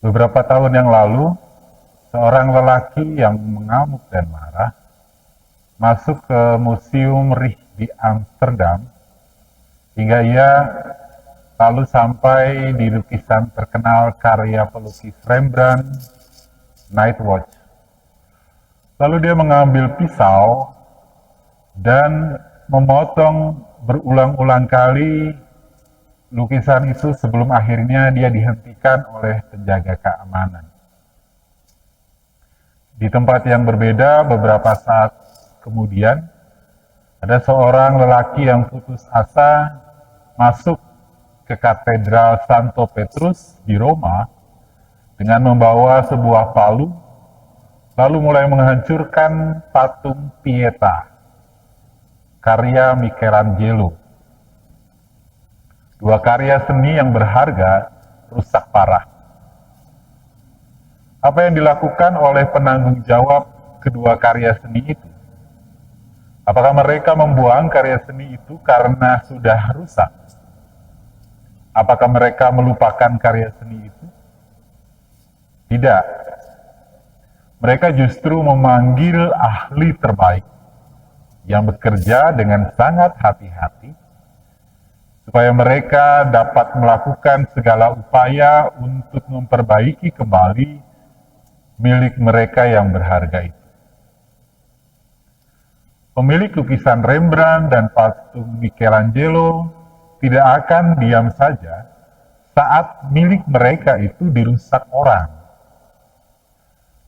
Beberapa tahun yang lalu, seorang lelaki yang mengamuk dan marah masuk ke Museum Rijks di Amsterdam hingga ia lalu sampai di lukisan terkenal karya pelukis Rembrandt, Night Watch. Lalu dia mengambil pisau dan memotong berulang-ulang kali lukisan itu sebelum akhirnya dia dihentikan oleh penjaga keamanan. Di tempat yang berbeda beberapa saat kemudian, ada seorang lelaki yang putus asa masuk ke Katedral Santo Petrus di Roma dengan membawa sebuah palu, lalu mulai menghancurkan patung Pieta, karya Michelangelo. Dua karya seni yang berharga rusak parah. Apa yang dilakukan oleh penanggung jawab kedua karya seni itu? Apakah mereka membuang karya seni itu karena sudah rusak? Apakah mereka melupakan karya seni itu? Tidak. Mereka justru memanggil ahli terbaik yang bekerja dengan sangat hati-hati supaya mereka dapat melakukan segala upaya untuk memperbaiki kembali milik mereka yang berharga itu. Pemilik lukisan Rembrandt dan patung Michelangelo tidak akan diam saja saat milik mereka itu dirusak orang.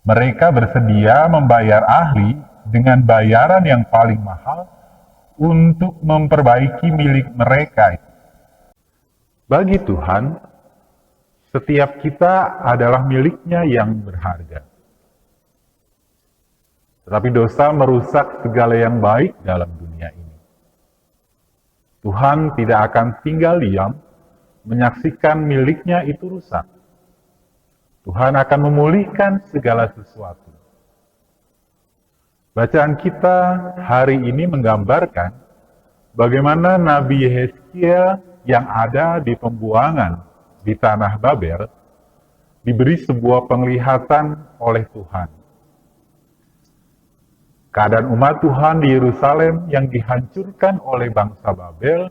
Mereka bersedia membayar ahli dengan bayaran yang paling mahal untuk memperbaiki milik mereka itu. Bagi Tuhan, setiap kita adalah miliknya yang berharga. Tetapi dosa merusak segala yang baik dalam dunia ini. Tuhan tidak akan tinggal diam menyaksikan miliknya itu rusak. Tuhan akan memulihkan segala sesuatu. Bacaan kita hari ini menggambarkan bagaimana Nabi Yehezkiel yang ada di pembuangan di tanah Babel diberi sebuah penglihatan oleh Tuhan. Keadaan umat Tuhan di Yerusalem yang dihancurkan oleh bangsa Babel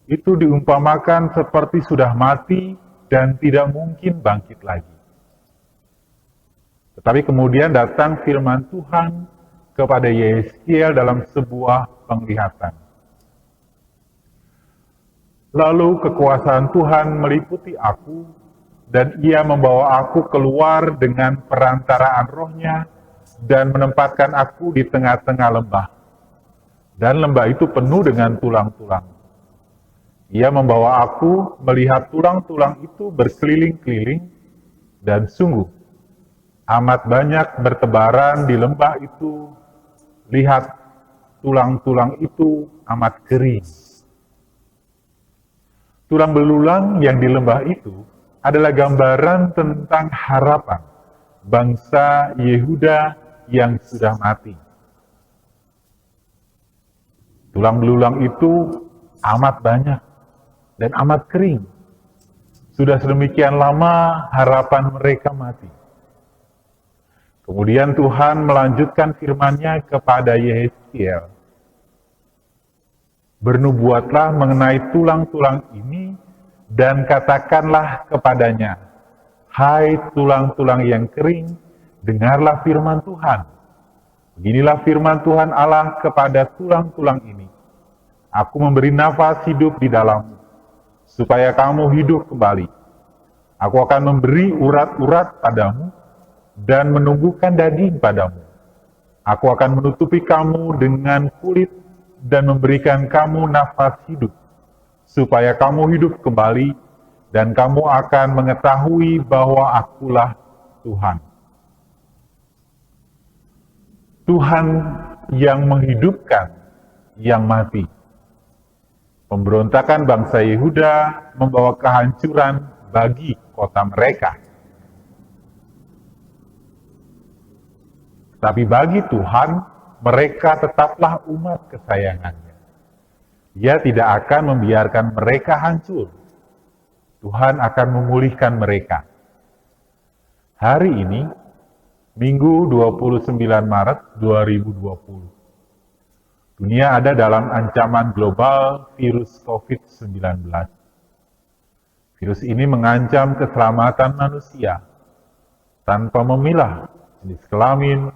itu diumpamakan seperti sudah mati dan tidak mungkin bangkit lagi. Tetapi kemudian datang firman Tuhan kepada Yehezkiel dalam sebuah penglihatan. Lalu kekuasaan Tuhan meliputi aku, dan ia membawa aku keluar dengan perantaraan rohnya, dan menempatkan aku di tengah-tengah lembah. Dan lembah itu penuh dengan tulang-tulang. Ia membawa aku melihat tulang-tulang itu berkeliling-keliling, dan sungguh amat banyak bertebaran di lembah itu. Lihat, tulang-tulang itu amat kering. Tulang belulang yang di lembah itu adalah gambaran tentang harapan bangsa Yehuda yang sudah mati. Tulang belulang itu amat banyak dan amat kering. Sudah sedemikian lama harapan mereka mati. Kemudian Tuhan melanjutkan firman-Nya kepada Yehezkiel. Bernubuatlah mengenai tulang-tulang ini dan katakanlah kepadanya, hai tulang-tulang yang kering, dengarlah firman Tuhan. Beginilah firman Tuhan Allah kepada tulang-tulang ini. Aku memberi nafas hidup di dalammu, supaya kamu hidup kembali. Aku akan memberi urat-urat padamu dan menumbuhkan daging padamu. Aku akan menutupi kamu dengan kulit dan memberikan kamu nafas hidup, supaya kamu hidup kembali, dan kamu akan mengetahui bahwa akulah Tuhan. Tuhan yang menghidupkan yang mati. Pemberontakan bangsa Yehuda membawa kehancuran bagi kota mereka. Tapi bagi Tuhan, mereka tetaplah umat kesayangannya. Ia tidak akan membiarkan mereka hancur. Tuhan akan memulihkan mereka. Hari ini, Minggu 29 Maret 2020. Dunia ada dalam ancaman global virus COVID-19. Virus ini mengancam keselamatan manusia tanpa memilah jenis kelamin,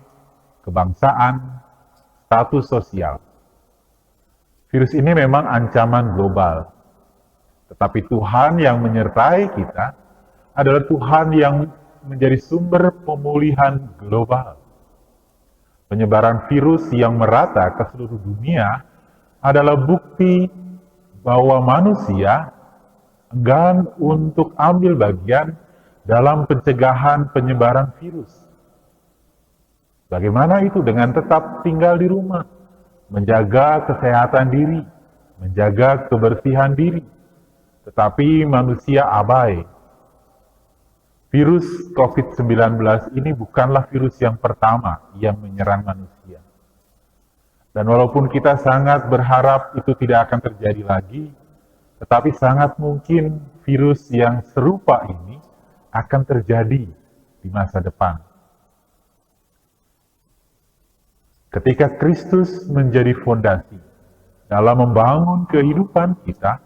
kebangsaan, status sosial. Virus ini memang ancaman global, tetapi Tuhan yang menyertai kita adalah Tuhan yang menjadi sumber pemulihan global. Penyebaran virus yang merata ke seluruh dunia adalah bukti bahwa manusia enggan untuk ambil bagian dalam pencegahan penyebaran virus. Bagaimana itu dengan tetap tinggal di rumah, menjaga kesehatan diri, menjaga kebersihan diri, tetapi manusia abai. Virus COVID-19 ini bukanlah virus yang pertama yang menyerang manusia. Dan walaupun kita sangat berharap itu tidak akan terjadi lagi, tetapi sangat mungkin virus yang serupa ini akan terjadi di masa depan. Ketika Kristus menjadi fondasi dalam membangun kehidupan kita,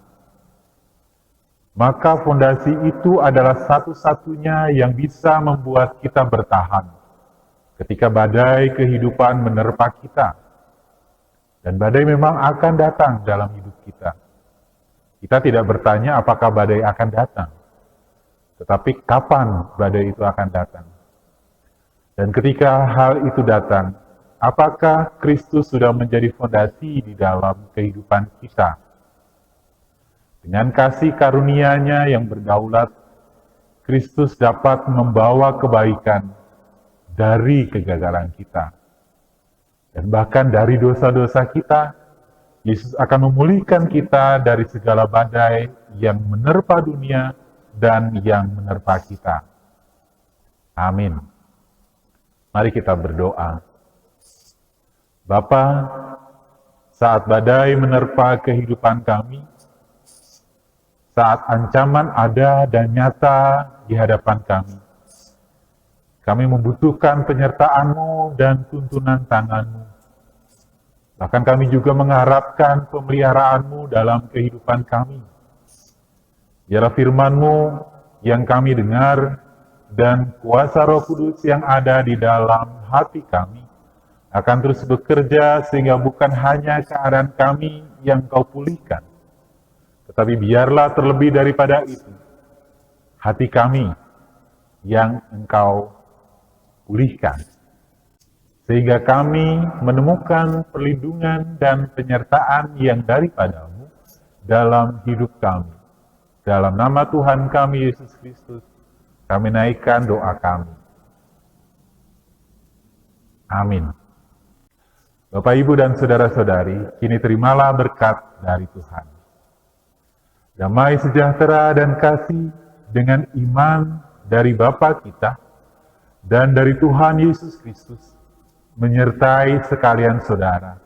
maka fondasi itu adalah satu-satunya yang bisa membuat kita bertahan ketika badai kehidupan menerpa kita. Dan badai memang akan datang dalam hidup kita. Kita tidak bertanya apakah badai akan datang, tetapi kapan badai itu akan datang. Dan ketika hal itu datang, apakah Kristus sudah menjadi fondasi di dalam kehidupan kita? Dengan kasih karunia-Nya yang berdaulat, Kristus dapat membawa kebaikan dari kegagalan kita. Dan bahkan dari dosa-dosa kita, Yesus akan memulihkan kita dari segala badai yang menerpa dunia dan yang menerpa kita. Amin. Mari kita berdoa. Bapa, saat badai menerpa kehidupan kami, saat ancaman ada dan nyata di hadapan kami membutuhkan penyertaan-Mu dan tuntunan tangan-Mu. Bahkan kami juga mengharapkan pemeliharaan-Mu dalam kehidupan kami. Biarlah firman-Mu yang kami dengar dan kuasa Roh Kudus yang ada di dalam hati kami akan terus bekerja sehingga bukan hanya keadaan kami yang Kau pulihkan, tetapi biarlah terlebih daripada itu, hati kami yang Engkau pulihkan. Sehingga kami menemukan perlindungan dan penyertaan yang daripada-Mu dalam hidup kami. Dalam nama Tuhan kami, Yesus Kristus, kami naikkan doa kami. Amin. Bapak, Ibu, dan saudara-saudari, kini terimalah berkat dari Tuhan. Damai sejahtera dan kasih dengan iman dari Bapa kita dan dari Tuhan Yesus Kristus menyertai sekalian saudara.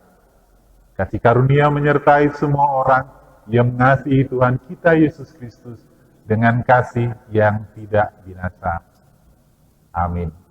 Kasih karunia menyertai semua orang yang mengasihi Tuhan kita Yesus Kristus dengan kasih yang tidak binasa. Amin.